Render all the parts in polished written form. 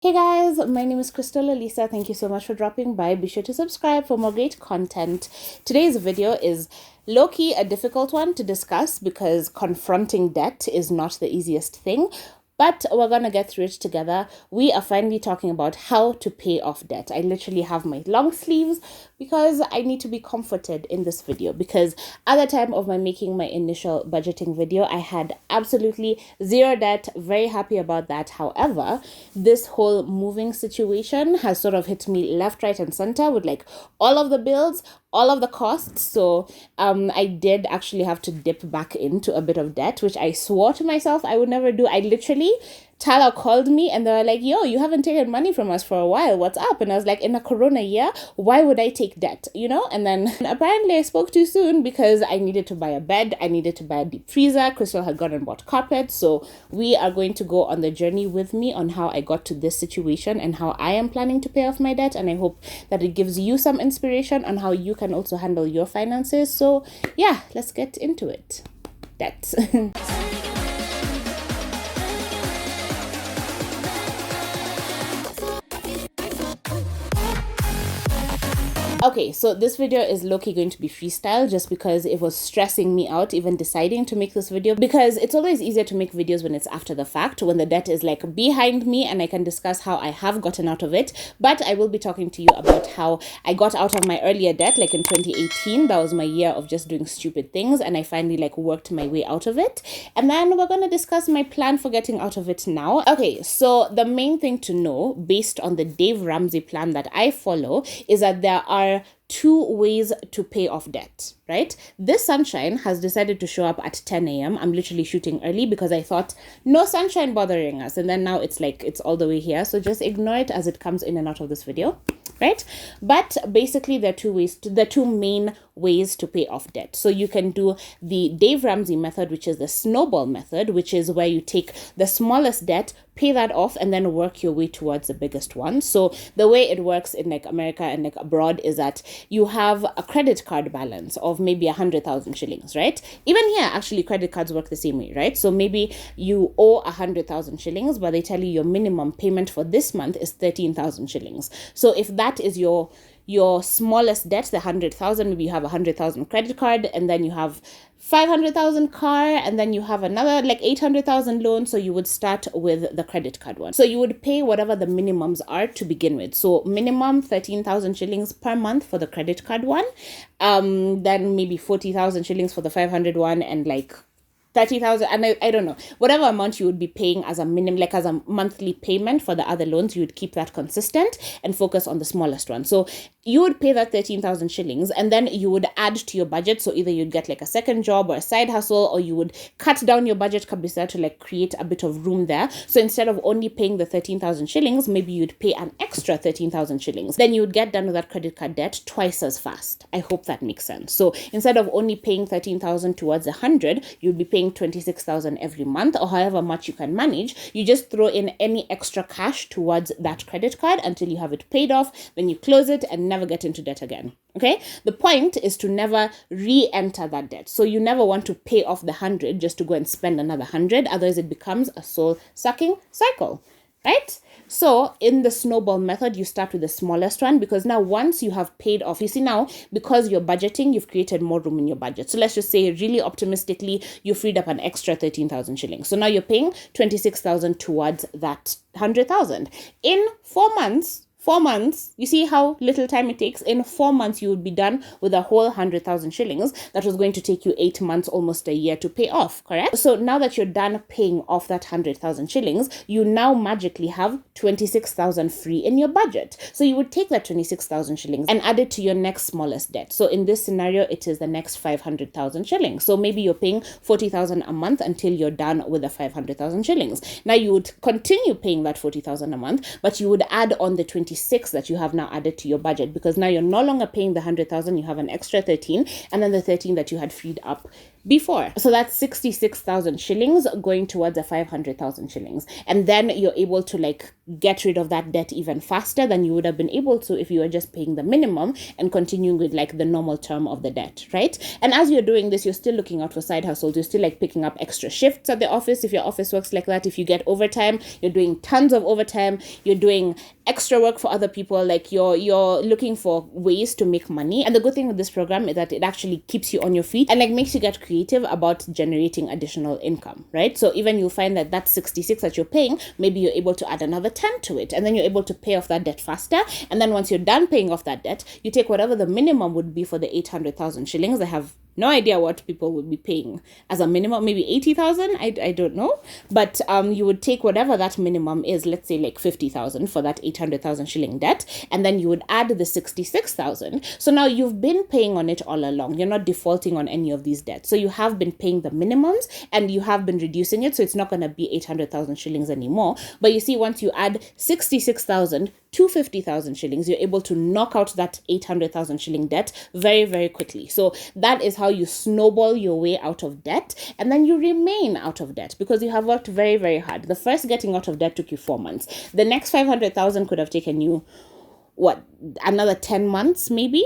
Hey guys, my name is Crystal Olisa. Thank you so much for dropping by. Be sure to subscribe for more great content. Today's video is low-key a difficult one to discuss because confronting debt is not the easiest thing. But we're going to get through it together. We are finally talking about how to pay off debt. I literally have my long sleeves because I need to be comforted in this video, because at the time of making my initial budgeting video, I had absolutely zero debt. Very happy about that. However, this whole moving situation has sort of hit me left, right, and center with like all of the bills, all of the costs. So I did actually have to dip back into a bit of debt, which I swore to myself I would never do. I literally, Tala called me and they were like, yo, you haven't taken money from us for a while. What's up? And I was like, in a corona year, why would I take debt? And then apparently I spoke too soon because I needed to buy a bed. I needed to buy a deep freezer. Crystal had gone and bought carpet. So we are going to go on the journey with me on how I got to this situation and how I am planning to pay off my debt. And I hope that it gives you some inspiration on how you can also handle your finances. So yeah, let's get into it. Debt. Okay, so this video is low-key going to be freestyle just because it was stressing me out even deciding to make this video, because it's always easier to make videos when it's after the fact, when the debt is like behind me and I can discuss how I have gotten out of it. But I will be talking to you about how I got out of my earlier debt, like in 2018. That was my year of just doing stupid things and I finally like worked my way out of it. And then we're going to discuss my plan for getting out of it now. Okay, so the main thing to know based on the Dave Ramsey plan that I follow is that there are two ways to pay off debt, right? This sunshine has decided to show up at 10 a.m. I'm literally shooting early because I thought no sunshine bothering us. And then now it's like, it's all the way here. So just ignore it as it comes in and out of this video, right? But basically there are two main ways to pay off debt. So you can do the Dave Ramsey method, which is the Snowball Method, which is where you take the smallest debt, pay that off, and then work your way towards the biggest one. So the way it works in like America and like abroad is that you have a credit card balance of maybe 100,000 shillings, right? Even here, actually, credit cards work the same way, right? So maybe you owe 100,000 shillings, but they tell you your minimum payment for this month is 13,000 shillings. So if that is your smallest debt, the 100,000, maybe you have 100,000 credit card, and then you have 500,000 car, and then you have another like 800,000 loan. So you would start with the credit card one. So you would pay whatever the minimums are to begin with. So minimum 13,000 shillings per month for the credit card one. Then maybe 40,000 shillings for the 500 one, and like 30,000, and I don't know, whatever amount you would be paying as a minimum, like as a monthly payment for the other loans, you would keep that consistent and focus on the smallest one. So you would pay that 13,000 shillings and then you would add to your budget. So either you'd get like a second job or a side hustle, or you would cut down your budget kabisa to like create a bit of room there. So instead of only paying the 13,000 shillings, maybe you'd pay an extra 13,000 shillings. Then you would get done with that credit card debt twice as fast. I hope that makes sense. So instead of only paying 13,000 towards 100, you'd be paying 26,000 every month, or however much you can manage. You just throw in any extra cash towards that credit card until you have it paid off. Then you close it and never get into debt again. Okay, the point is to never re-enter that debt. So you never want to pay off the 100 just to go and spend another 100. Otherwise it becomes a soul-sucking cycle, right? So in the Snowball Method, you start with the smallest one, because now once you have paid off, you see now, because you're budgeting, you've created more room in your budget. So let's just say really optimistically, you freed up an extra 13,000 shillings. So now you're paying 26,000 towards that 100,000. In 4 months, you see how little time it takes? In 4 months, you would be done with a whole 100,000 shillings. That was going to take you 8 months, almost a year to pay off, correct? So now that you're done paying off that 100,000 shillings, you now magically have 26,000 free in your budget. So you would take that 26,000 shillings and add it to your next smallest debt. So in this scenario, it is the next 500,000 shillings. So maybe you're paying 40,000 a month until you're done with the 500,000 shillings. Now you would continue paying that 40,000 a month, but you would add on the 26,000 26 that you have now added to your budget, because now you're no longer paying the 100,000, you have an extra 13, and then the 13 that you had freed up before. So that's 66,000 shillings going towards a 500,000 shillings. And then you're able to like get rid of that debt even faster than you would have been able to if you were just paying the minimum and continuing with like the normal term of the debt, right? And as you're doing this, you're still looking out for side hustles. You're still like picking up extra shifts at the office if your office works like that. If you get overtime, you're doing tons of overtime. You're doing extra work for other people. Like you're looking for ways to make money. And the good thing with this program is that it actually keeps you on your feet and like makes you get creative about generating additional income, right? So even you'll find that 66 that you're paying, maybe you're able to add another 10 to it, and then you're able to pay off that debt faster. And then once you're done paying off that debt, you take whatever the minimum would be for the 800,000 shillings. I have no idea what people would be paying as a minimum, maybe 80,000. I don't know. But you would take whatever that minimum is, let's say like 50,000 for that 800,000 shilling debt. And then you would add the 66,000. So now you've been paying on it all along. You're not defaulting on any of these debts. So you have been paying the minimums and you have been reducing it. So it's not going to be 800,000 shillings anymore. But you see, once you add 66,000 to 50,000 shillings, you're able to knock out that 800,000 shilling debt very, very quickly. So that is how you snowball your way out of debt, and then you remain out of debt because you have worked very, very hard. The first getting out of debt took you 4 months. The next 500,000 could have taken you another 10 months maybe.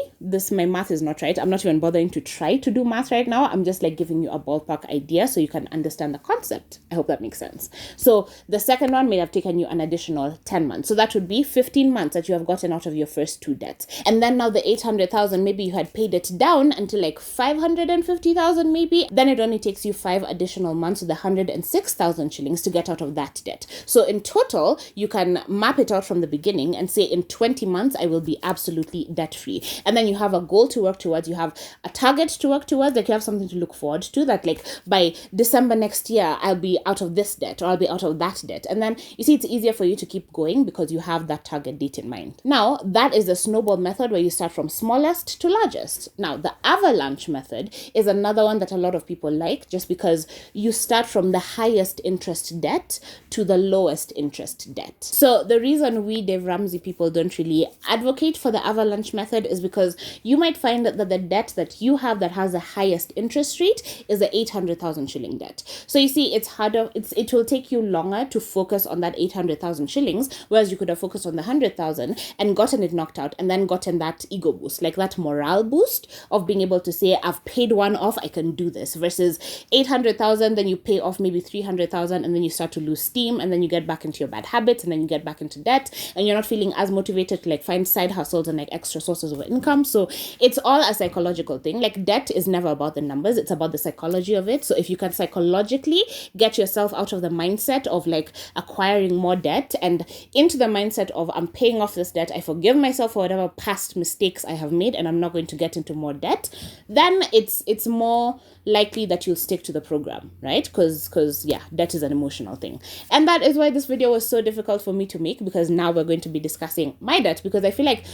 My math is not right. I'm not even bothering to try to do math right now. I'm just like giving you a ballpark idea so you can understand the concept. I hope that makes sense. So the second one may have taken you an additional 10 months. So that would be 15 months that you have gotten out of your first two debts. And then now the 800,000, maybe you had paid it down until like 550,000 maybe. Then it only takes you 5 additional months with 106,000 shillings to get out of that debt. So in total, you can map it out from the beginning and say in 20 months, I will be absolutely debt free. And then you have a goal to work towards, you have a target to work towards, like you have something to look forward to, that like by December next year, I'll be out of this debt or I'll be out of that debt. And then you see, it's easier for you to keep going because you have that target date in mind. Now, that is the snowball method where you start from smallest to largest. Now, the avalanche method is another one that a lot of people like, just because you start from the highest interest debt to the lowest interest debt. So the reason we Dave Ramsey people don't really advocate for the avalanche method is because you might find that the debt that you have that has the highest interest rate is the 800,000 shilling debt. So you see, it's harder, it will take you longer to focus on that 800,000 shillings, whereas you could have focused on the 100,000 and gotten it knocked out and then gotten that ego boost, like that morale boost of being able to say, I've paid one off, I can do this, versus 800,000, then you pay off maybe 300,000 and then you start to lose steam and then you get back into your bad habits and then you get back into debt and you're not feeling as motivated to like find side hustles and like extra sources of income. So it's all a psychological thing. Like debt is never about the numbers, it's about the psychology of it. So if you can psychologically get yourself out of the mindset of like acquiring more debt and into the mindset of I'm paying off this debt, I forgive myself for whatever past mistakes I have made and I'm not going to get into more debt, then it's more likely that you'll stick to the program, right? Because yeah, debt is an emotional thing. And that is why this video was so difficult for me to make, because now we're going to be discussing my debt, because I feel like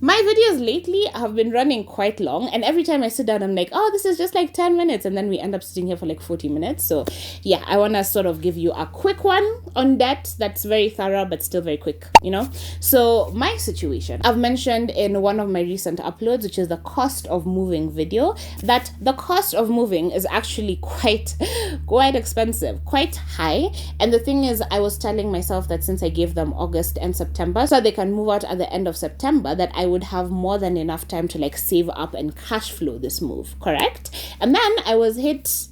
my videos lately have been running quite long, and every time I sit down, I'm like, oh, this is just like 10 minutes, and then we end up sitting here for like 40 minutes. So yeah, I want to sort of give you a quick one on debt that's very thorough, but still very quick, you know? So my situation, I've mentioned in one of my recent uploads, which is the cost of moving video, that the cost of moving is actually quite expensive, quite high. And the thing is, I was telling myself that since I gave them August and September, so they can move out at the end of September, that I would have more than enough time to like save up and cash flow this move, correct? And then I was hit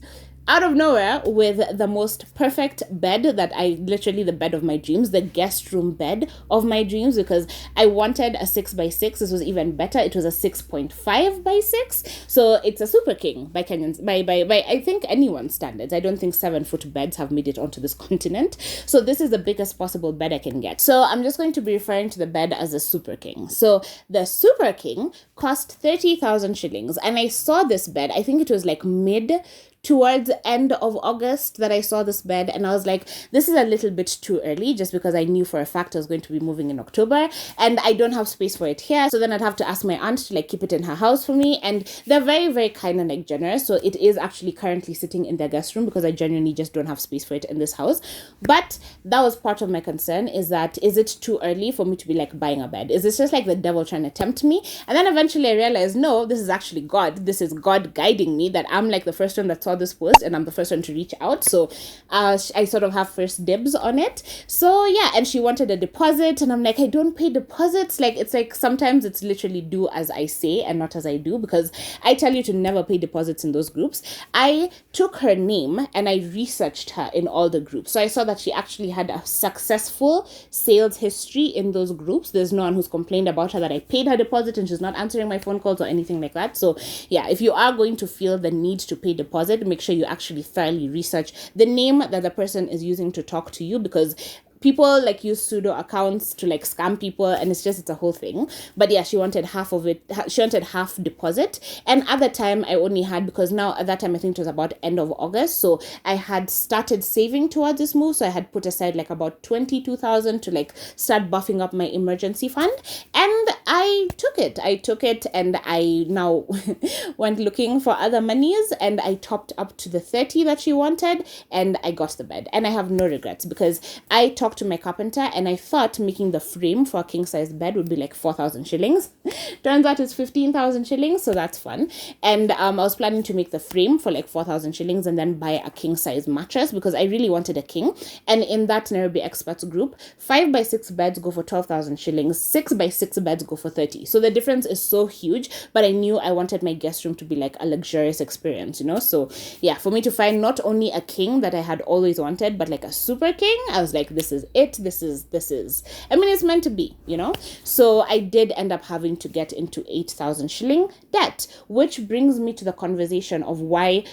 out of nowhere with the most perfect bed that literally the bed of my dreams, the guest room bed of my dreams, because I wanted a 6x6. This was even better. It was a 6.5x6. So it's a super king by Kenyans, by I think anyone's standards. I don't think 7-foot beds have made it onto this continent. So this is the biggest possible bed I can get. So I'm just going to be referring to the bed as a super king. So the super king cost 30,000 shillings. And I saw this bed, I think it was like mid towards the end of August that I saw this bed, and I was like, this is a little bit too early, just because I knew for a fact I was going to be moving in October and I don't have space for it here. So then I'd have to ask my aunt to like keep it in her house for me, and they're very, very kind and like generous. So it is actually currently sitting in their guest room because I genuinely just don't have space for it in this house. But that was part of my concern, is that, is it too early for me to be like buying a bed? Is this just like the devil trying to tempt me? And then eventually I realized, no, this is actually God. This is God guiding me, that I'm like the first one that saw this post and I'm the first one to reach out. So I sort of have first dibs on it. So yeah, and she wanted a deposit, and I'm like, I don't pay deposits. Like, it's like sometimes it's literally do as I say and not as I do, because I tell you to never pay deposits in those groups. I took her name and I researched her in all the groups. So I saw that she actually had a successful sales history in those groups. There's no one who's complained about her that I paid her deposit and she's not answering my phone calls or anything like that. So yeah, if you are going to feel the need to pay deposit, make sure you actually thoroughly research the name that the person is using to talk to you, because people like use pseudo accounts to like scam people, and it's a whole thing. But yeah, she wanted half of it. She wanted half deposit. And at the time I only had, because now at that time I think it was about end of August, so I had started saving towards this move. So I had put aside like about 22,000 to like start buffing up my emergency fund, and I took it and I now went looking for other monies, and I topped up to the 30 that she wanted, and I got the bed. And I have no regrets, because I talked to my carpenter and I thought making the frame for a king size bed would be like 4,000 shillings. Turns out it's 15,000 shillings, so that's fun. And I was planning to make the frame for like 4,000 shillings and then buy a king size mattress, because I really wanted a king. And in that Nairobi experts group, 5x6 beds go for 12,000 shillings, 6x6 beds go for 30. So the difference is so huge, but I knew I wanted my guest room to be like a luxurious experience, you know? So yeah, for me to find not only a king that I had always wanted, but like a super king, I was like, this is it. This is, I mean, it's meant to be, you know? So I did end up having to get into 8,000 shilling debt, which brings me to the conversation of why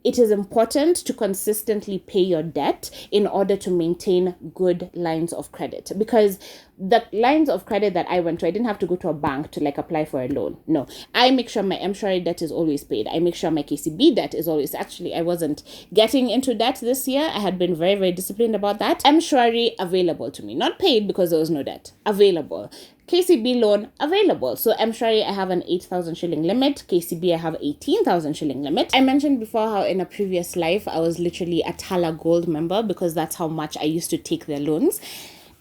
it is important to consistently pay your debt in order to maintain good lines of credit. Because the lines of credit that I went to, I didn't have to go to a bank to like apply for a loan. No, I make sure my Mshwari debt is always paid. I make sure my KCB debt is always, actually, I wasn't getting into debt this year. I had been very, very disciplined about that. Mshwari available to me, not paid because there was no debt, available. KCB loan available. So Mshwari, I have an 8,000 shilling limit. KCB, I have 18,000 shilling limit. I mentioned before how in a previous life, I was literally a Tala Gold member, because that's how much I used to take their loans.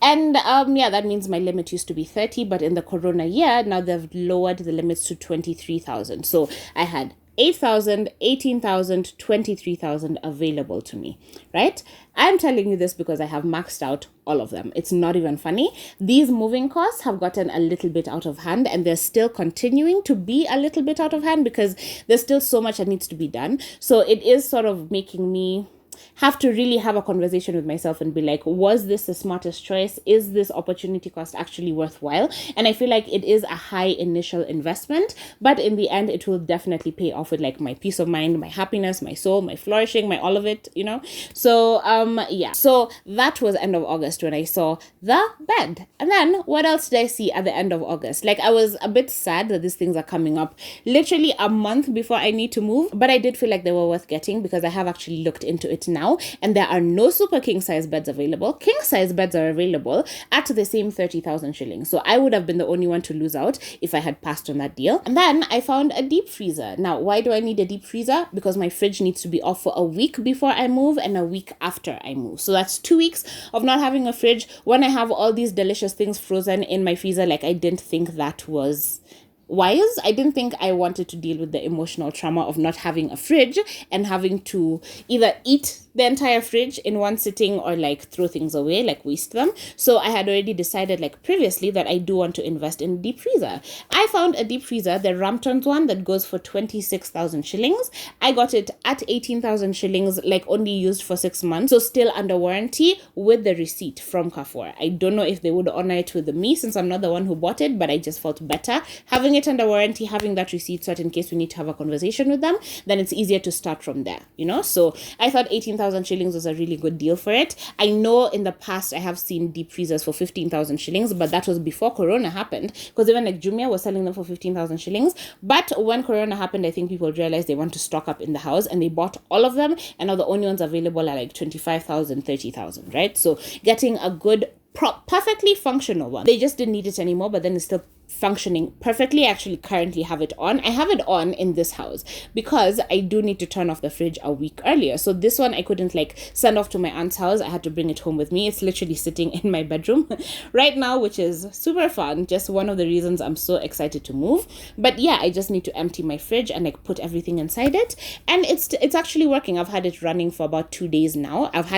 And yeah, that means my limit used to be 30, but in the corona year, now they've lowered the limits to 23,000. So I had 8,000, 18,000, 23,000 available to me, right? I'm telling you this because I have maxed out all of them. It's not even funny. These moving costs have gotten a little bit out of hand, and they're still continuing to be a little bit out of hand because there's still so much that needs to be done. So it is sort of making me have to really have a conversation with myself and be like, was this the smartest choice? Is this opportunity cost actually worthwhile? And I feel like it is a high initial investment, but in the end, it will definitely pay off with like my peace of mind, my happiness, my soul, my flourishing, my all of it, you know? So, yeah. So that was end of August when I saw the bed. And then what else did I see at the end of August? Like, I was a bit sad that these things are coming up literally a month before I need to move, but I did feel like they were worth getting because I have actually looked into it now, and there are no super king size beds available. King size beds are available at the same 30,000 shillings. So I would have been the only one to lose out if I had passed on that deal. And then I found a deep freezer. Now, why do I need a deep freezer? Because my fridge needs to be off for a week before I move and a week after I move. So that's 2 weeks of not having a fridge when I have all these delicious things frozen in my freezer. Like, I didn't think that was wise. I didn't think I wanted to deal with the emotional trauma of not having a fridge and having to either eat the entire fridge in one sitting or like throw things away, like waste them. So I had already decided like previously that I do want to invest in a deep freezer. I found a deep freezer, the Ramtons one, that goes for 26,000 shillings. I got it at 18,000 shillings, like only used for 6 months. So still under warranty with the receipt from Carrefour. I don't know if they would honor it with me since I'm not the one who bought it, but I just felt better having it it under warranty, having that receipt so that in case we need to have a conversation with them, then it's easier to start from there, you know? So I thought 18,000 shillings was a really good deal for it. I know in the past I have seen deep freezers for 15,000 shillings, but that was before Corona happened, because even like Jumia was selling them for 15,000 shillings. But when Corona happened, I think people realized they want to stock up in the house and they bought all of them, and now the only ones available are like 25,000, 30,000, right? So getting a good perfectly functional one. They just didn't need it anymore, but then it's still functioning perfectly. I actually currently have it on. I have it on in this house because I do need to turn off the fridge a week earlier. So this one I couldn't like send off to my aunt's house. I had to bring it home with me. It's literally sitting in my bedroom right now, which is super fun. Just one of the reasons I'm so excited to move. But yeah, I just need to empty my fridge and like put everything inside it. And it's actually working. I've had it running for about 2 days now. I've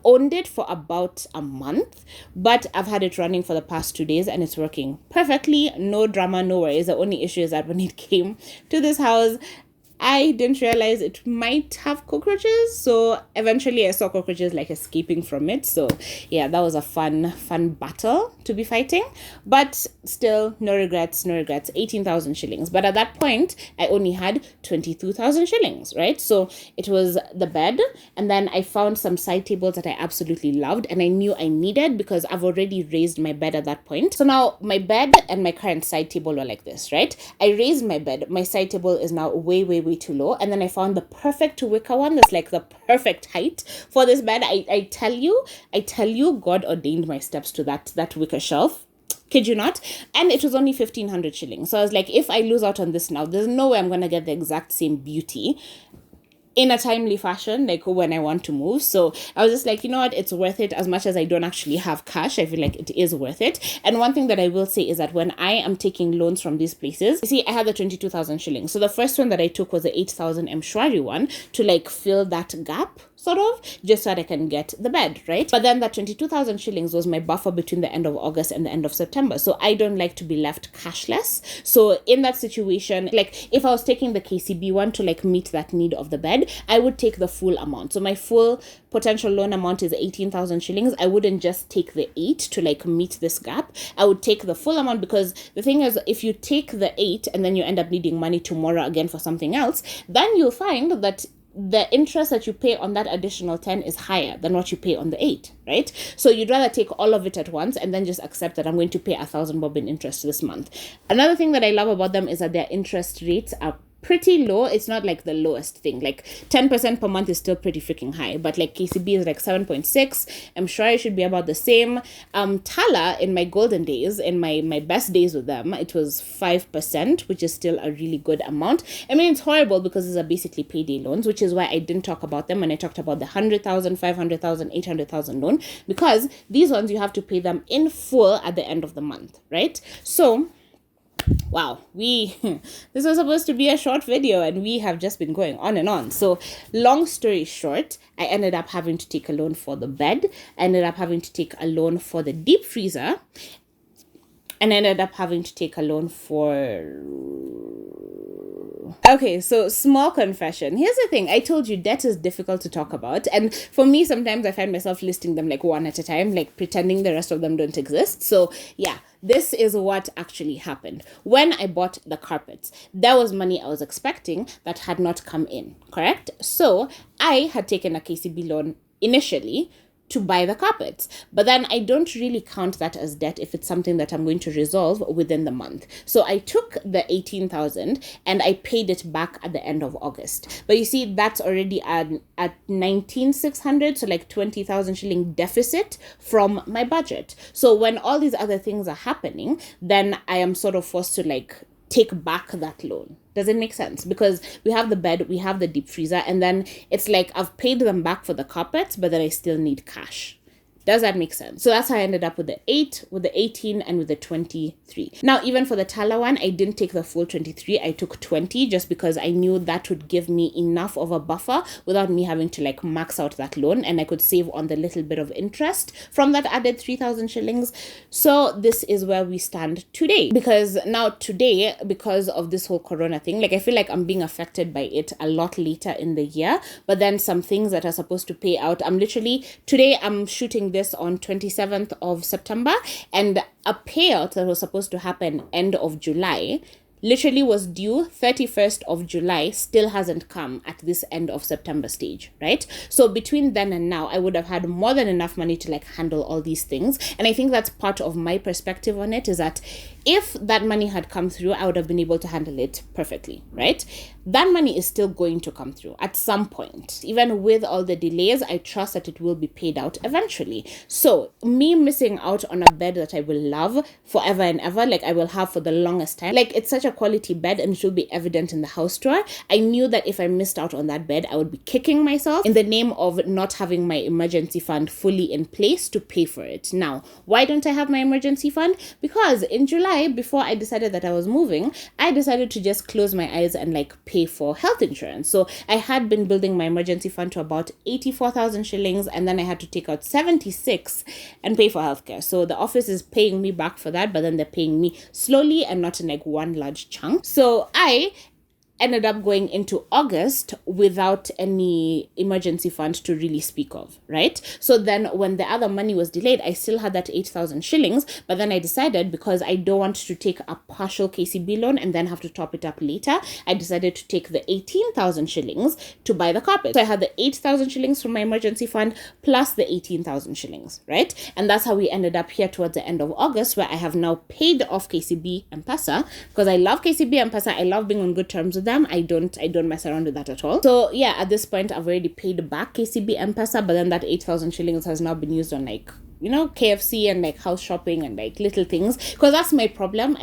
owned it for about a month, but I've had it running for the past 2 days and it's working perfectly. No drama, no worries. The only issue is that when it came to this house, I didn't realize it might have cockroaches. So eventually I saw cockroaches like escaping from it. So yeah, that was a fun battle to be fighting. But still, no regrets. 18,000 shillings. But at that point, I only had 22,000 shillings, right? So it was the bed. And then I found some side tables that I absolutely loved. And I knew I needed because I've already raised my bed at that point. So now my bed and my current side table are like this, right? I raised my bed. My side table is now way too low, and then I found the perfect wicker one that's like the perfect height for this bed. I tell you, God ordained my steps to that wicker shelf. Kid you not. And it was only 1,500 shillings. So I was like, if I lose out on this now, there's no way I'm gonna get the exact same beauty in a timely fashion, like when I want to move. So I was just like, you know what, it's worth it. As much as I don't actually have cash, I feel like it is worth it. And one thing that I will say is that when I am taking loans from these places, you see, I had the 22,000 shillings. So the first one that I took was the 8,000 Mshwari one to like fill that gap, sort of, just so that I can get the bed, right? But then that 22,000 shillings was my buffer between the end of August and the end of September. So I don't like to be left cashless. So in that situation, like if I was taking the KCB one to like meet that need of the bed, I would take the full amount. So my full potential loan amount is 18,000 shillings. I wouldn't just take the 8 to like meet this gap. I would take the full amount, because the thing is, if you take the 8 and then you end up needing money tomorrow again for something else, then you'll find that the interest that you pay on that additional 10 is higher than what you pay on the 8, right? So you'd rather take all of it at once and then just accept that I'm going to pay 1,000 bob in interest this month. Another thing that I love about them is that their interest rates are pretty low. It's not like the lowest thing. Like 10% per month is still pretty freaking high, but like KCB is like 7.6. I'm sure I should be about the same. Tala, in my golden days, in my best days with them, it was 5%, which is still a really good amount. I mean, it's horrible because these are basically payday loans, which is why I didn't talk about them when I talked about the 100,000, 500,000, 800,000 loan, because these ones you have to pay them in full at the end of the month, right? So wow, this was supposed to be a short video and we have just been going on and on. So long story short, I ended up having to take a loan for the bed. I ended up having to take a loan for the deep freezer, and I ended up having to take a loan for... Okay, so small confession. Here's the thing. I told you debt is difficult to talk about. And for me, sometimes I find myself listing them like one at a time, like pretending the rest of them don't exist. So yeah, this is what actually happened. When I bought the carpets, there was money I was expecting that had not come in, correct? So I had taken a KCB loan initially to buy the carpets. But then I don't really count that as debt if it's something that I'm going to resolve within the month. So I took the 18,000 and I paid it back at the end of August. But you see, that's already at 19,600, so like 20,000 shilling deficit from my budget. So when all these other things are happening, then I am sort of forced to like take back that loan. Does it make sense? Because we have the bed, we have the deep freezer, and then it's like I've paid them back for the carpets, but then I still need cash. Does that make sense? So that's how I ended up with the 8, with the 18, and with the 23. Now, even for the Tala one, I didn't take the full 23. I took 20 just because I knew that would give me enough of a buffer without me having to like max out that loan, and I could save on the little bit of interest from that added 3,000 shillings. So this is where we stand today. Because now today, because of this whole corona thing, like I feel like I'm being affected by it a lot later in the year, but then some things that are supposed to pay out, today I'm shooting recording this on 27th of September, and a payout that was supposed to happen end of July literally was due 31st of July, still hasn't come at this end of September stage, right? So between then and now, I would have had more than enough money to like handle all these things. And I think that's part of my perspective on it, is that if that money had come through, I would have been able to handle it perfectly, right? That money is still going to come through at some point. Even with all the delays, I trust that it will be paid out eventually. So me missing out on a bed that I will love forever and ever, like I will have for the longest time, like it's such a quality bed and it will be evident in the house tour. I knew that if I missed out on that bed, I would be kicking myself in the name of not having my emergency fund fully in place to pay for it. Now, why don't I have my emergency fund? Because in July, before I decided that I was moving, I decided to just close my eyes and like pay for health insurance. So I had been building my emergency fund to about 84,000 shillings, and then I had to take out 76 and pay for healthcare. So the office is paying me back for that, but then they're paying me slowly and not in like one large chunk. So I ended up going into August without any emergency fund to really speak of, right? So then when the other money was delayed, I still had that 8,000 shillings, but then I decided, because I don't want to take a partial KCB loan and then have to top it up later, I decided to take the 18,000 shillings to buy the carpet. So I had the 8,000 shillings from my emergency fund plus the 18,000 shillings, right? And that's how we ended up here towards the end of August, where I have now paid off KCB and Pasa, because I love KCB and Pasa. I love being on good terms with them. I don't mess around with that at all. So yeah, at this point I've already paid back KCB and Pasa, but then that 8,000 shillings has now been used on like, you know, KFC and like house shopping and like little things, because that's my problem.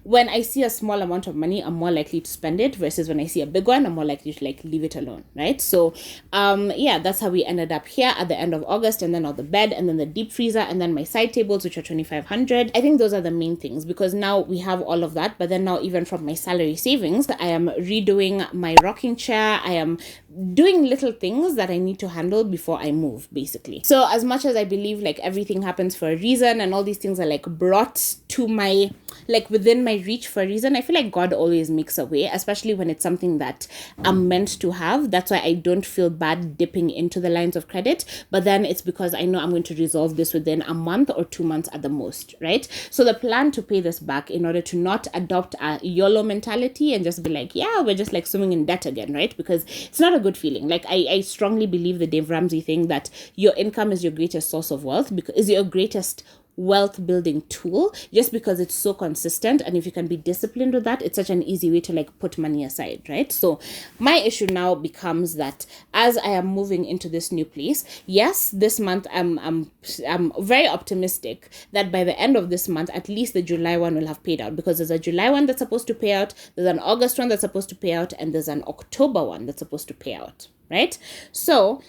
When I see a small amount of money, I'm more likely to spend it, versus when I see a big one, I'm more likely to like leave it alone, right? So yeah, that's how we ended up here at the end of August. And then all the bed, and then the deep freezer, and then my side tables, which are 2,500. I think those are the main things, because now we have all of that. But then now, even from my salary savings, I am redoing my rocking chair. I am doing little things that I need to handle before I move, basically. So as much as I believe like everything happens for a reason, and all these things are like brought to my, like within my reach for a reason, I feel like God always makes a way, especially when it's something that I'm meant to have. That's why I don't feel bad dipping into the lines of credit, but then it's because I know I'm going to resolve this within a month or 2 months at the most, right? So the plan to pay this back, in order to not adopt a YOLO mentality and just be like, yeah, we're just like swimming in debt again, right? Because it's not a good feeling. Like I strongly believe the Dave Ramsey thing, that your income is your greatest source of wealth, because is your greatest wealth building tool, just because it's so consistent. And if you can be disciplined with that, it's such an easy way to like put money aside, right? So my issue now becomes that as I am moving into this new place, yes, this month I'm very optimistic that by the end of this month, at least the July one will have paid out, because there's a July one that's supposed to pay out, there's an August one that's supposed to pay out, and there's an October one that's supposed to pay out, right? So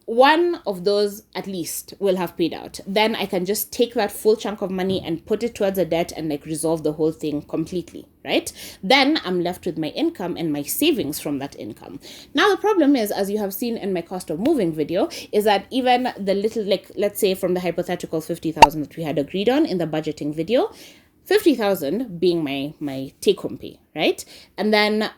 one of those at least will have paid out. Then I can just take that full chunk of money and put it towards a debt and like resolve the whole thing completely, right? Then I'm left with my income and my savings from that income. Now the problem is, as you have seen in my cost of moving video, is that even the little, like let's say from the hypothetical 50,000 that we had agreed on in the budgeting video, 50,000 being my take home pay, right? And then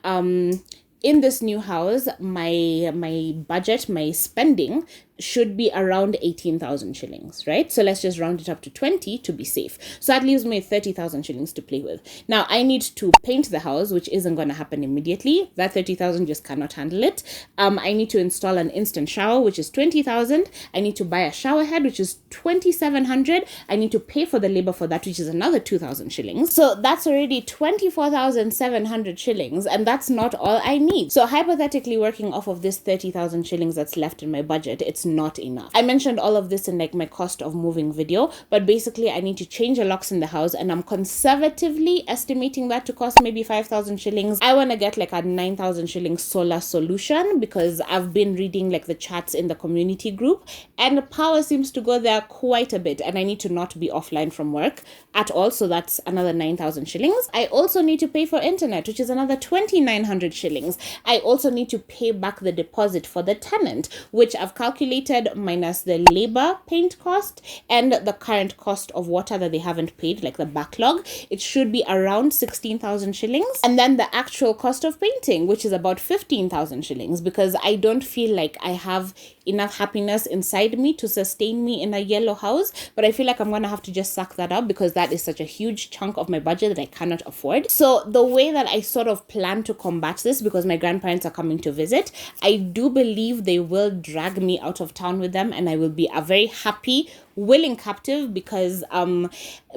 in this new house, my budget, my spending should be around 18,000 shillings, right? So let's just round it up to 20 to be safe. So that leaves me 30,000 shillings to play with. Now I need to paint the house, which isn't going to happen immediately. That 30,000 just cannot handle it. I need to install an instant shower, which is 20,000. I need to buy a shower head, which is 2,700. I need to pay for the labor for that, which is another 2,000 shillings. So that's already 24,700 shillings, and that's not all I need. So hypothetically, working off of this 30,000 shillings that's left in my budget, it's not enough. I mentioned all of this in like my cost of moving video, but basically I need to change the locks in the house, and I'm conservatively estimating that to cost maybe 5,000 shillings. I want to get like a 9,000 shillings solar solution, because I've been reading like the chats in the community group, and the power seems to go there quite a bit, and I need to not be offline from work at all. So that's another 9,000 shillings. I also need to pay for internet, which is another 2,900 shillings. I also need to pay back the deposit for the tenant, which I've calculated minus the labor paint cost and the current cost of water that they haven't paid, like the backlog. It should be around 16,000 shillings. And then the actual cost of painting, which is about 15,000 shillings, because I don't feel like I have enough happiness inside me to sustain me in a yellow house. But I feel like I'm gonna have to just suck that up because that is such a huge chunk of my budget that I cannot afford. So the way that I sort of plan to combat this, because my grandparents are coming to visit, I do believe they will drag me out of town with them, and I will be a very happy, willing captive, because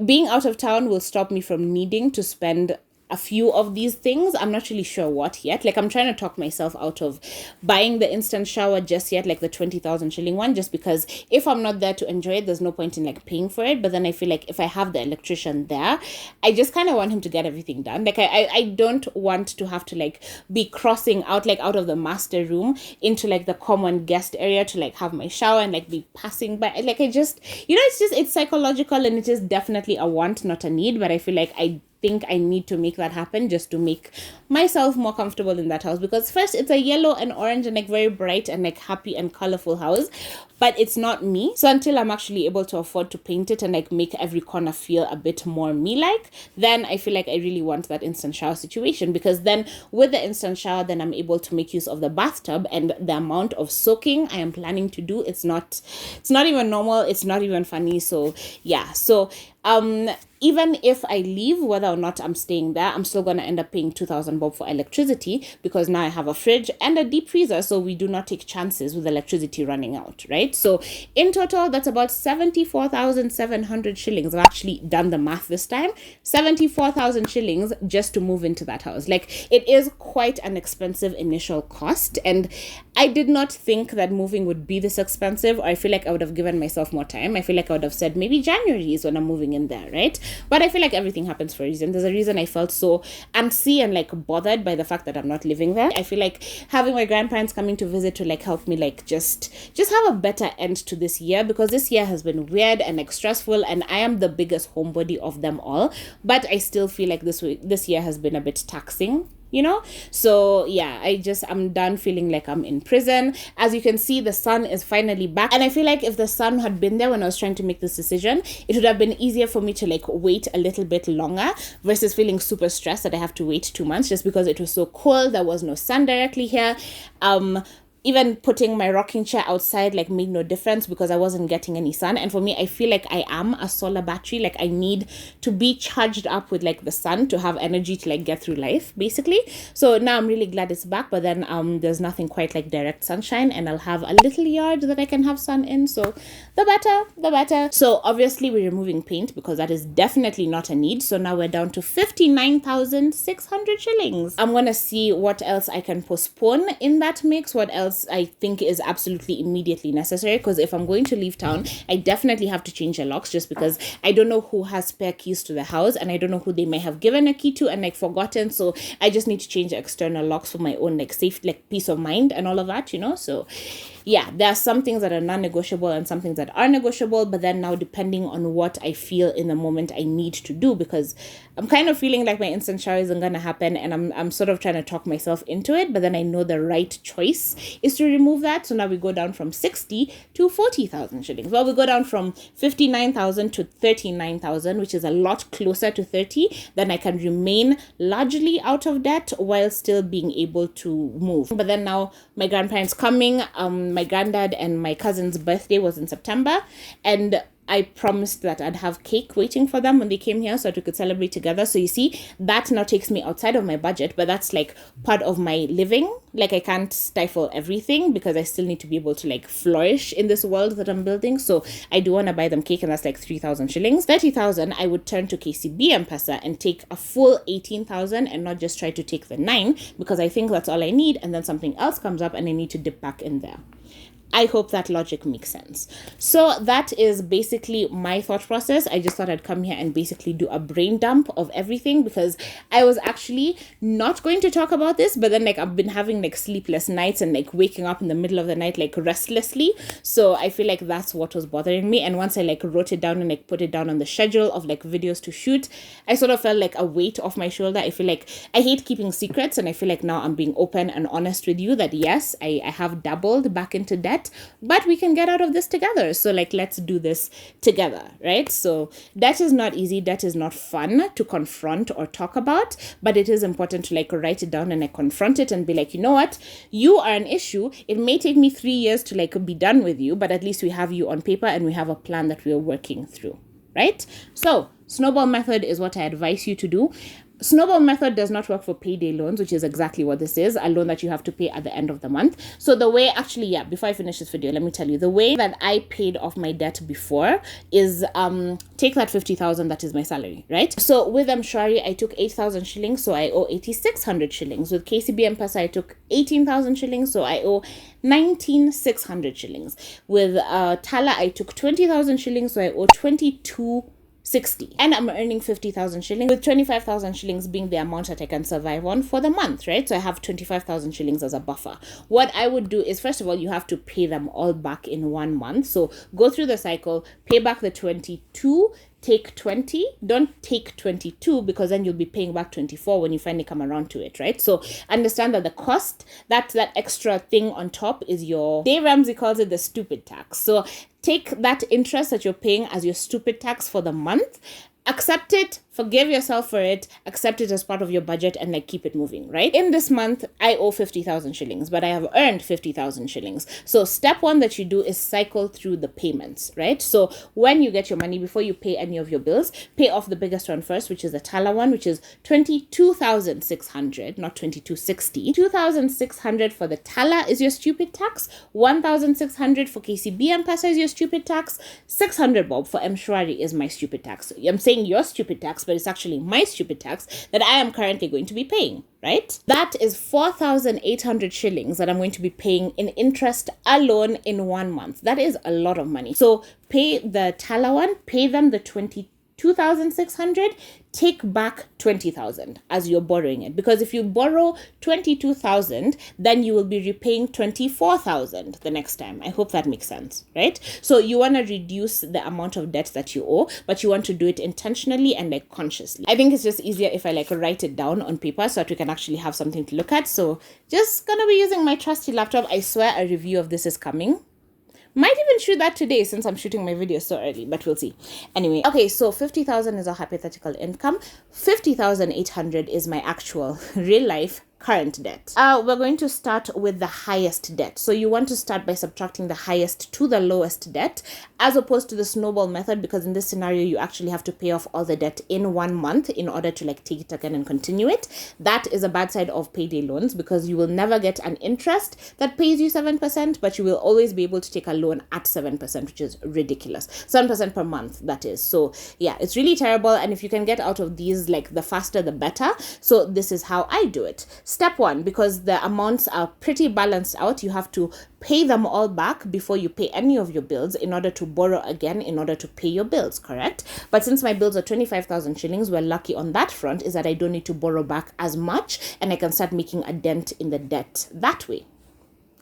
being out of town will stop me from needing to spend a few of these things. I'm not really sure what yet. Like, I'm trying to talk myself out of buying the instant shower just yet, like the 20,000 shilling one, just because if I'm not there to enjoy it, there's no point in like paying for it. But then I feel like if I have the electrician there, I just kind of want him to get everything done. Like, I don't want to have to like be crossing out, like out of the master room into like the common guest area to like have my shower and like be passing by. Like, I just, it's psychological, and it is definitely a want, not a need. But I feel like I think I need to make that happen just to make myself more comfortable in that house, because first, it's a yellow and orange and like very bright and like happy and colorful house, but it's not me. So until I'm actually able to afford to paint it and like make every corner feel a bit more me like, then I feel like I really want that instant shower situation, because then with the instant shower, then I'm able to make use of the bathtub, and the amount of soaking I am planning to do, it's not even normal, it's not even funny. So yeah, so even if I leave, whether or not I'm staying there, I'm still gonna end up paying 2,000 bob for electricity, because now I have a fridge and a deep freezer, so we do not take chances with electricity running out, right? So in total, that's about 74,700 shillings. I've actually done the math this time. 74,000 shillings just to move into that house. Like, it is quite an expensive initial cost, and I did not think that moving would be this expensive, or I feel like I would have given myself more time. I feel like I would have said maybe January is when I'm moving in there, right? But I feel like everything happens for a reason. There's a reason I felt so antsy and like bothered by the fact that I'm not living there. I feel like having my grandparents coming to visit to like help me like just have a better end to this year, because this year has been weird and like stressful, and I am the biggest homebody of them all, but I still feel like this year has been a bit taxing, so yeah, I'm done feeling like I'm in prison. As you can see, the sun is finally back, and I feel like if the sun had been there when I was trying to make this decision, it would have been easier for me to like wait a little bit longer versus feeling super stressed that I have to wait 2 months just because it was so cold. There was no sun directly here. Even putting my rocking chair outside like made no difference because I wasn't getting any sun. And for me, I feel like I am a solar battery. Like, I need to be charged up with like the sun to have energy to like get through life, basically. So now I'm really glad it's back, but then there's nothing quite like direct sunshine, and I'll have a little yard that I can have sun in. So the better. So obviously we're removing paint because that is definitely not a need. So now we're down to 59,600 shillings. I'm gonna see what else I can postpone in that mix, what else I think is absolutely immediately necessary, because if I'm going to leave town, I definitely have to change the locks, just because I don't know who has spare keys to the house, and I don't know who they may have given a key to and like forgotten. So I just need to change the external locks for my own like safe, like peace of mind and all of that, so yeah, there are some things that are non-negotiable and some things that are negotiable, but then now depending on what I feel in the moment I need to do, because I'm kind of feeling like my instant shower isn't gonna happen, and I'm sort of trying to talk myself into it, but then I know the right choice is to remove that. So now we go down from 60 to 40,000 shillings. Well, we go down from 59,000 to 39,000, which is a lot closer to 30. Then I can remain largely out of debt while still being able to move. But then now my grandparents coming, my granddad and my cousin's birthday was in September, and I promised that I'd have cake waiting for them when they came here so that we could celebrate together. So you see, that now takes me outside of my budget, but that's like part of my living. Like, I can't stifle everything because I still need to be able to like flourish in this world that I'm building. So I do want to buy them cake, and that's like 3,000 shillings. 30,000 I would turn to KCB M-Pesa and take a full 18,000 and not just try to take the 9, because I think that's all I need, and then something else comes up and I need to dip back in there. I hope that logic makes sense. So that is basically my thought process. I just thought I'd come here and basically do a brain dump of everything, because I was actually not going to talk about this, but then like I've been having like sleepless nights and like waking up in the middle of the night like restlessly. So I feel like that's what was bothering me. And once I like wrote it down and like put it down on the schedule of like videos to shoot, I sort of felt like a weight off my shoulder. I feel like I hate keeping secrets, and I feel like now I'm being open and honest with you that yes, I have dabbled back into debt. debt, but we can get out of this together. So like, let's do this together, right? So debt is not easy. Debt is not fun to confront or talk about, but it is important to like write it down and like confront it and be like, you know what, you are an issue. It may take me 3 years to like be done with you, but at least we have you on paper and we have a plan that we are working through, right? So snowball method is what I advise you to do. Snowball method does not work for payday loans, which is exactly what this is, a loan that you have to pay at the end of the month. So the way, actually, yeah, before I finish this video, let me tell you, the way that I paid off my debt before is, take that 50,000, that is my salary, right? So with Mshwari, I took 8,000 shillings, so I owe 8,600 shillings. With KCB M-Pesa, I took 18,000 shillings, so I owe 19,600 shillings. With Tala, I took 20,000 shillings, so I owe 22,60, and I'm earning 50,000 shillings, with 25,000 shillings being the amount that I can survive on for the month, right? So I have 25,000 shillings as a buffer. What I would do is, first of all, you have to pay them all back in 1 month. So go through the cycle, pay back the 22, take 20. Don't take 22, because then you'll be paying back 24 when you finally come around to it, right? So understand that the cost, that extra thing on top is your, Dave Ramsey calls it the stupid tax. So take that interest that you're paying as your stupid tax for the month, accept it, forgive yourself for it, accept it as part of your budget, and like keep it moving, right? In this month, I owe 50,000 shillings, but I have earned 50,000 shillings. So step one that you do is cycle through the payments, right? So when you get your money, before you pay any of your bills, pay off the biggest one first, which is the Tala one, which is 22,600, not 2260. 2,600 for the Tala is your stupid tax. 1,600 for KCB M-Pesa is your stupid tax. 600 bob for Mshwari is my stupid tax. So I'm saying your stupid tax, but it's actually my stupid tax that I am currently going to be paying, right? That is 4,800 shillings that I'm going to be paying in interest alone in 1 month. That is a lot of money. So pay the Tala one, pay them the 22,600, take back 20,000 as you're borrowing it. Because if you borrow 22,000, then you will be repaying 24,000 the next time. I hope that makes sense, right? So you want to reduce the amount of debt that you owe, but you want to do it intentionally and like consciously. I think it's just easier if I like write it down on paper so that we can actually have something to look at. So just gonna be using my trusty laptop. I swear a review of this is coming. Might even shoot that today since I'm shooting my video so early, but we'll see. Anyway, okay, so 50,000 is a hypothetical income. 50,800 is my actual real life current debt. We're going to start with the highest debt. So you want to start by subtracting the highest to the lowest debt, as opposed to the snowball method, because in this scenario, you actually have to pay off all the debt in 1 month in order to like take it again and continue it. That is a bad side of payday loans, because you will never get an interest that pays you 7%, but you will always be able to take a loan at 7%, which is ridiculous. 7% per month, that is. So yeah, it's really terrible. And if you can get out of these, like the faster, the better. So this is how I do it. Step one, because the amounts are pretty balanced out, you have to pay them all back before you pay any of your bills in order to borrow again in order to pay your bills, correct? But since my bills are 25,000 shillings, we're lucky on that front is that I don't need to borrow back as much and I can start making a dent in the debt that way.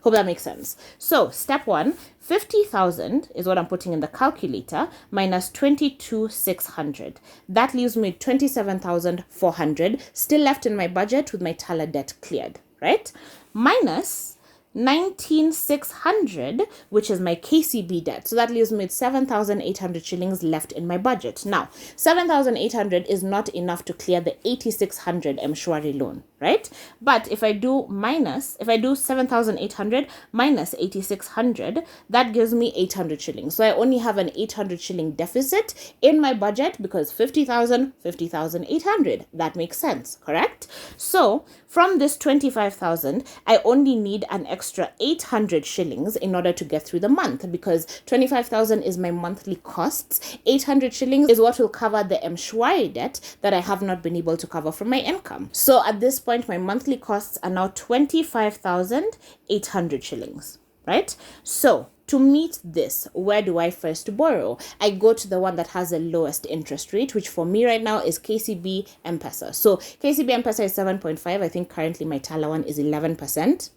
Hope that makes sense. So step one, 50,000 is what I'm putting in the calculator minus 22,600. That leaves me 27,400 still left in my budget with my Tala debt cleared, right? Minus 19,600, which is my KCB debt. So that leaves me with 7,800 shillings left in my budget. Now, 7,800 is not enough to clear the 8,600 Mshwari loan, right? But if I do 7,800 minus 8,600, that gives me 800 shillings. So I only have an 800 shilling deficit in my budget because 50,000, 50,800. That makes sense, correct? So from this 25,000, I only need an extra 800 shillings in order to get through the month, because 25,000 is my monthly costs. 800 shillings is what will cover the Mshwari debt that I have not been able to cover from my income. So at this point, my monthly costs are now 25,800 shillings, right? So to meet this, where do I first borrow? I go to the one that has the lowest interest rate, which for me right now is KCB M-Pesa. So KCB M-Pesa is 7.5. I think currently my Tala one is 11%.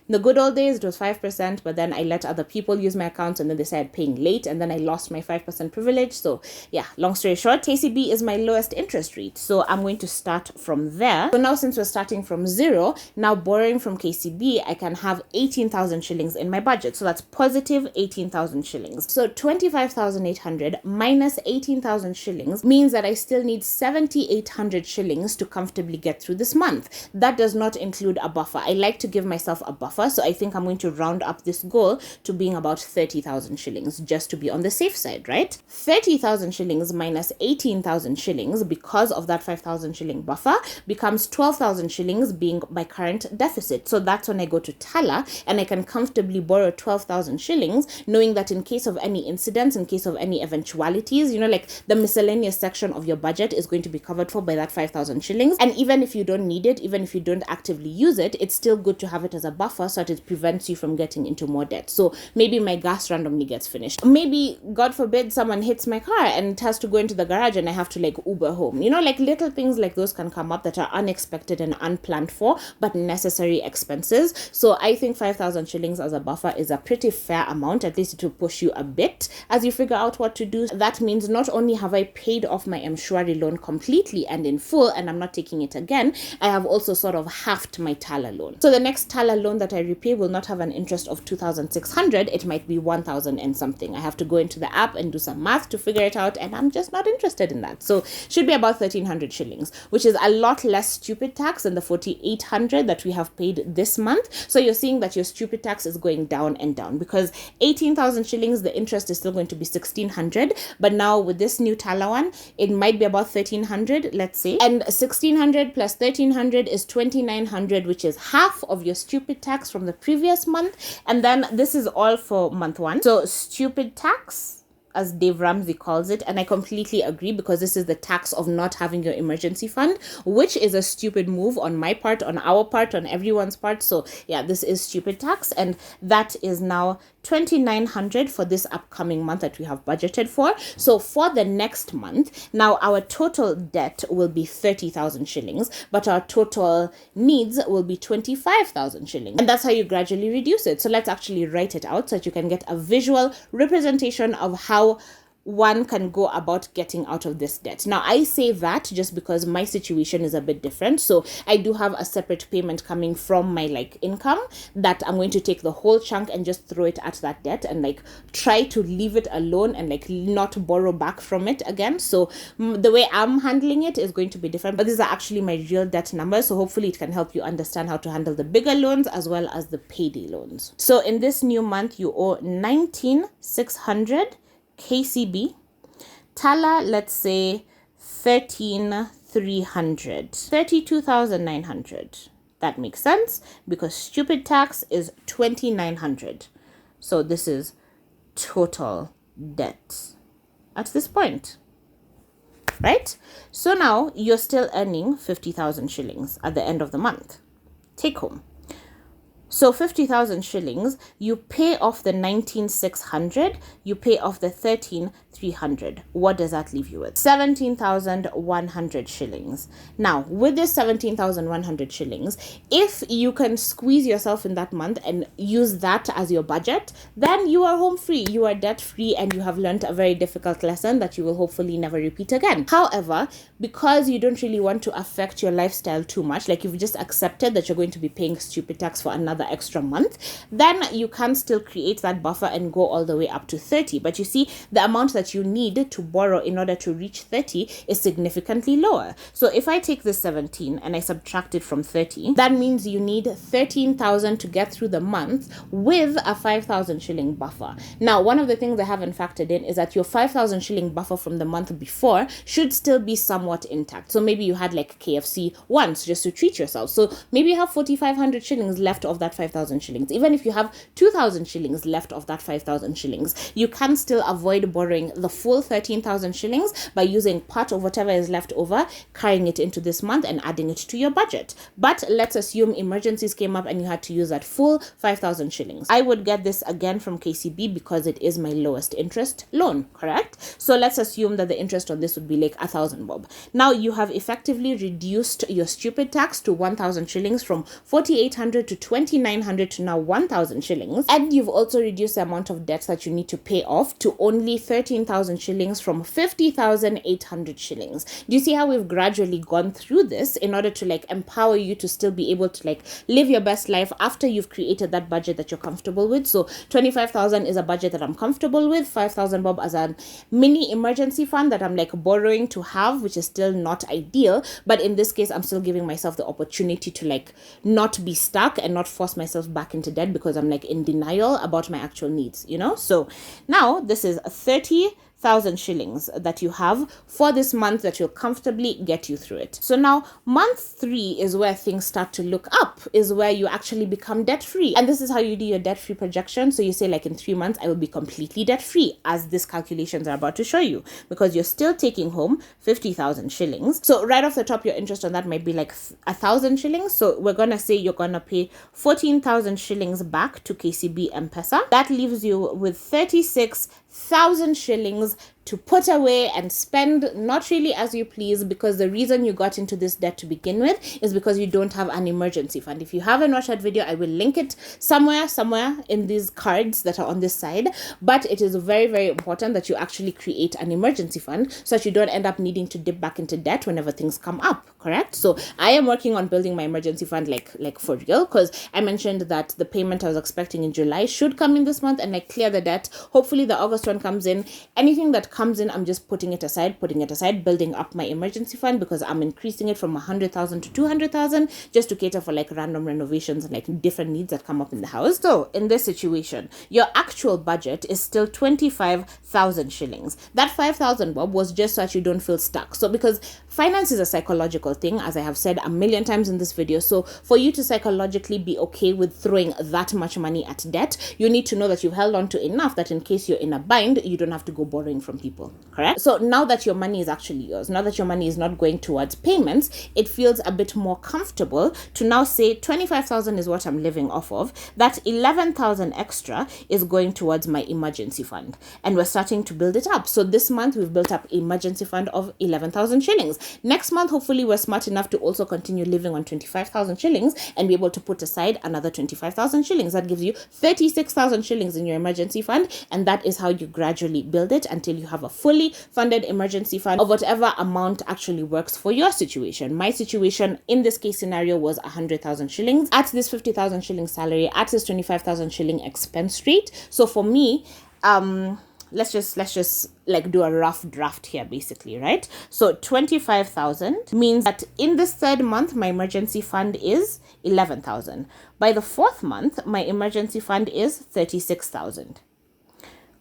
In the good old days, it was 5%, but then I let other people use my accounts and then they started paying late and then I lost my 5% privilege. So yeah, long story short, KCB is my lowest interest rate. So I'm going to start from there. So now since we're starting from zero, now borrowing from KCB, I can have 18,000 shillings in my budget. So that's positive 18,000 shillings. So 25,800 minus 18,000 shillings means that I still need 7,800 shillings to comfortably get through this month. That does not include a buffer. I like to give myself a buffer. So I think I'm going to round up this goal to being about 30,000 shillings just to be on the safe side, right? 30,000 shillings minus 18,000 shillings because of that 5,000 shilling buffer becomes 12,000 shillings being my current deficit. So that's when I go to Tala and I can comfortably borrow 12,000 shillings, knowing that in case of any incidents, in case of any eventualities, you know, like the miscellaneous section of your budget is going to be covered for by that 5,000 shillings. And even if you don't need it, even if you don't actively use it, it's still good to have it as a buffer so that it prevents you from getting into more debt. So maybe my gas randomly gets finished. Maybe, God forbid, someone hits my car and it has to go into the garage and I have to like Uber home. You know, like little things like those can come up that are unexpected and unplanned for, but necessary expenses. So I think 5,000 shillings as a buffer is a pretty fair amount. At least it will push you a bit as you figure out what to do. That means not only have I paid off my Mshwari loan completely and in full, and I'm not taking it again, I have also sort of halved my Tala loan. So the next Tala loan that I repay will not have an interest of 2,600. It might be 1,000 and something. I have to go into the app and do some math to figure it out, and I'm just not interested in that. So should be about 1,300 shillings, which is a lot less stupid tax than the 4,800 that we have paid this month. So you're seeing that your stupid tax is going down and down, because 18,000 shillings, the interest is still going to be 1,600. But now with this new Tala one, it might be about 1,300, let's say. And 1,600 plus 1,300 is 2,900, which is half of your stupid tax from the previous month. And then this is all for month one. So stupid tax, as Dave Ramsey calls it, and I completely agree, because this is the tax of not having your emergency fund, which is a stupid move on my part, on our part, on everyone's part. So yeah, this is stupid tax, and that is now 2,900 for this upcoming month that we have budgeted for. So for the next month, now our total debt will be 30,000 shillings, but our total needs will be 25,000 shillings. And that's how you gradually reduce it. So let's actually write it out so that you can get a visual representation of how one can go about getting out of this debt. Now, I say that just because my situation is a bit different. So I do have a separate payment coming from my income that I'm going to take the whole chunk and just throw it at that debt and try to leave it alone and not borrow back from it again. So the way I'm handling it is going to be different, but these are actually my real debt numbers. So hopefully it can help you understand how to handle the bigger loans as well as the payday loans. So in this new month, you owe 19,600 KCB. Tala, let's say 13,300, 32,900. That makes sense because stupid tax is 2,900. So this is total debt at this point, right? So now you're still earning 50,000 shillings at the end of the month. Take home. So 50,000 shillings, you pay off the 19,600, you pay off the 13,300. What does that leave you with? 17,100 shillings. Now, with this 17,100 shillings, if you can squeeze yourself in that month and use that as your budget, then you are home free, you are debt free, and you have learned a very difficult lesson that you will hopefully never repeat again. However, because you don't really want to affect your lifestyle too much, you've just accepted that you're going to be paying stupid tax for another extra month, then you can still create that buffer and go all the way up to 30. But you see, the amount that you need to borrow in order to reach 30 is significantly lower. So if I take this 17 and I subtract it from 30, that means you need 13,000 to get through the month with a 5,000 shilling buffer. Now, one of the things I haven't factored in is that your 5,000 shilling buffer from the month before should still be somewhat intact. So maybe you had KFC once just to treat yourself. So maybe you have 4,500 shillings left of that 5,000 shillings. Even if you have 2,000 shillings left of that 5,000 shillings, you can still avoid borrowing covering the full 13,000 shillings by using part of whatever is left over, carrying it into this month and adding it to your budget. But let's assume emergencies came up and you had to use that full 5,000 shillings. I would get this again from KCB because it is my lowest interest loan, correct? So let's assume that the interest on this would be like 1,000 bob. Now you have effectively reduced your stupid tax to 1,000 shillings from 4,800 to 2,900 to now 1,000 shillings. And you've also reduced the amount of debt that you need to pay off to only 13,000 shillings from 50,800 shillings. Do you see how we've gradually gone through this in order to like empower you to still be able to like live your best life after you've created that budget that you're comfortable with? So 25,000 is a budget that I'm comfortable with, 5,000 bob as a mini emergency fund that I'm like borrowing to have, which is still not ideal, but in this case I'm still giving myself the opportunity to like not be stuck and not force myself back into debt because I'm like in denial about my actual needs, you know? So now this is 30,000 shillings that you have for this month that will comfortably get you through it. So now month 3 is where things start to look up, is where you actually become debt free. And this is how you do your debt free projection. So you say like in 3 months, I will be completely debt free, as these calculations are about to show you, because you're still taking home 50,000 shillings. So right off the top, your interest on that might be like 1,000 shillings. So we're going to say you're going to pay 14,000 shillings back to KCB M-Pesa. That leaves you with 36,000 shillings to put away and spend not really as you please, because the reason you got into this debt to begin with is because you don't have an emergency fund. If you haven't watched that video, I will link it somewhere in these cards that are on this side. But it is very, very important that you actually create an emergency fund so that you don't end up needing to dip back into debt whenever things come up, correct? So I am working on building my emergency fund like for real, because I mentioned that the payment I was expecting in July should come in this month and like clear the debt. Hopefully the August one comes in. Anything that comes in, I'm just putting it aside, building up my emergency fund, because I'm increasing it from 100,000 to 200,000 just to cater for like random renovations and like different needs that come up in the house. So in this situation, your actual budget is still 25,000 shillings. That 5,000 bob was just so that you don't feel stuck. So because finance is a psychological thing, as I have said a million times in this video. So for you to psychologically be okay with throwing that much money at debt, you need to know that you've held on to enough that in case you're in a bind, you don't have to go borrowing from people, correct? So now that your money is actually yours, now that your money is not going towards payments, it feels a bit more comfortable to now say 25,000 is what I'm living off of. That 11,000 extra is going towards my emergency fund, and we're starting to build it up. So this month we've built up emergency fund of 11,000 shillings. Next month, hopefully we're smart enough to also continue living on 25,000 shillings and be able to put aside another 25,000 shillings. That gives you 36,000 shillings in your emergency fund, and that is how you gradually build it until you have a fully funded emergency fund of whatever amount actually works for your situation. My situation in this case scenario was 100,000 shillings at this 50,000 shilling salary, at this 25,000 shilling expense rate. So for me, let's just like do a rough draft here basically, right? So 25,000 means that in this third month my emergency fund is 11,000. By the fourth month my emergency fund is 36,000.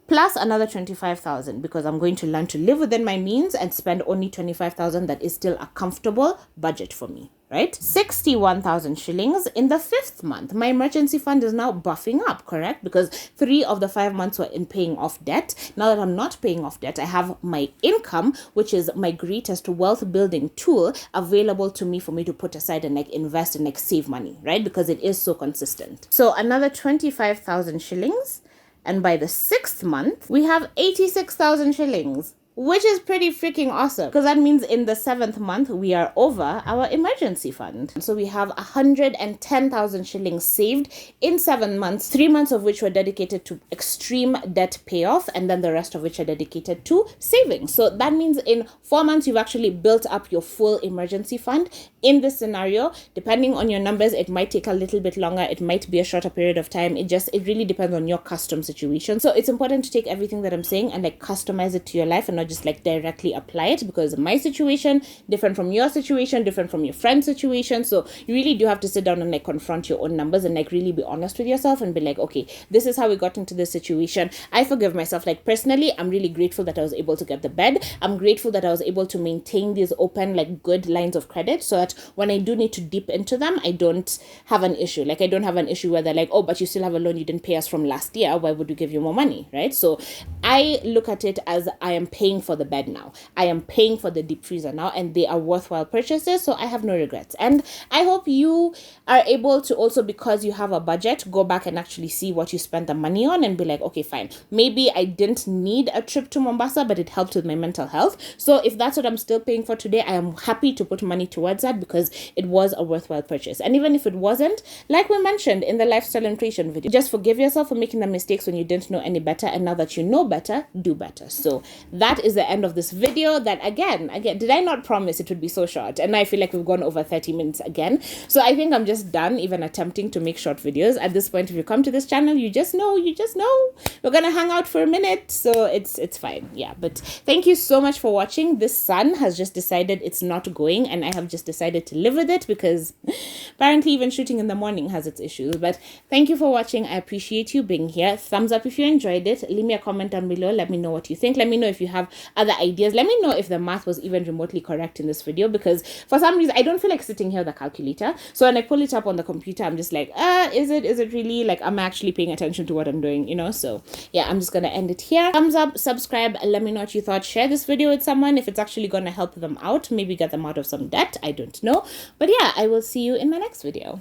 Plus another 25,000, because I'm going to learn to live within my means and spend only 25,000 that is still a comfortable budget for me, right? 61,000 shillings in the fifth month. My emergency fund is now buffing up, correct? Because 3 of the 5 months were in paying off debt. Now that I'm not paying off debt, I have my income, which is my greatest wealth building tool, available to me for me to put aside and like invest and like save money, right? Because it is so consistent. So another 25,000 shillings. And by the 6th month, we have 86,000 shillings, which is pretty freaking awesome, because that means in the 7th month, we are over our emergency fund. So we have 110,000 shillings saved in 7 months, 3 months of which were dedicated to extreme debt payoff, and then the rest of which are dedicated to savings. So that means in 4 months, you've actually built up your full emergency fund. In this scenario, depending on your numbers, it might take a little bit longer. It might be a shorter period of time. It really depends on your custom situation. So it's important to take everything that I'm saying and like customize it to your life and not just like directly apply it, because my situation different from your situation, different from your friend's situation. So you really do have to sit down and like confront your own numbers and like really be honest with yourself and be like, okay, this is how we got into this situation. I forgive myself. Like personally, I'm really grateful that I was able to get the bed. I'm grateful that I was able to maintain these open like good lines of credit, so that when I do need to dip into them, I don't have an issue. Like I don't have an issue where they're like, oh, but you still have a loan you didn't pay us from last year, why would we give you more money, right? So I look at it as I am paying for the bed now, I am paying for the deep freezer now, and they are worthwhile purchases, so I have no regrets. And I hope you are able to also, because you have a budget, go back and actually see what you spent the money on and be like, okay, fine, maybe I didn't need a trip to Mombasa, but it helped with my mental health. So if that's what I'm still paying for today, I am happy to put money towards that, because it was a worthwhile purchase. And even if it wasn't, like we mentioned in the lifestyle inflation video, just forgive yourself for making the mistakes when you didn't know any better, and now that you know better, do better. So that is the end of this video. That again, did I not promise it would be so short? And I feel like we've gone over 30 minutes again. So I think I'm just done even attempting to make short videos at this point. If you come to this channel, you just know we're gonna hang out for a minute, so it's fine. Yeah, but thank you so much for watching. This sun has just decided it's not going, and I have just decided to live with it, because apparently even shooting in the morning has its issues. But thank you for watching. I appreciate you being here. Thumbs up if you enjoyed it. Leave me a comment down below. Let me know what you think. Let me know if you have other ideas. Let me know if the math was even remotely correct in this video, because for some reason I don't feel like sitting here with a calculator. So when I pull it up on the computer, I'm just like, is it really, like, I'm actually paying attention to what I'm doing, you know? So yeah, I'm just gonna end it here. Thumbs up, subscribe, let me know what you thought. Share this video with someone if it's actually gonna help them out, maybe get them out of some debt. I don't know. But yeah, I will see you in my next video.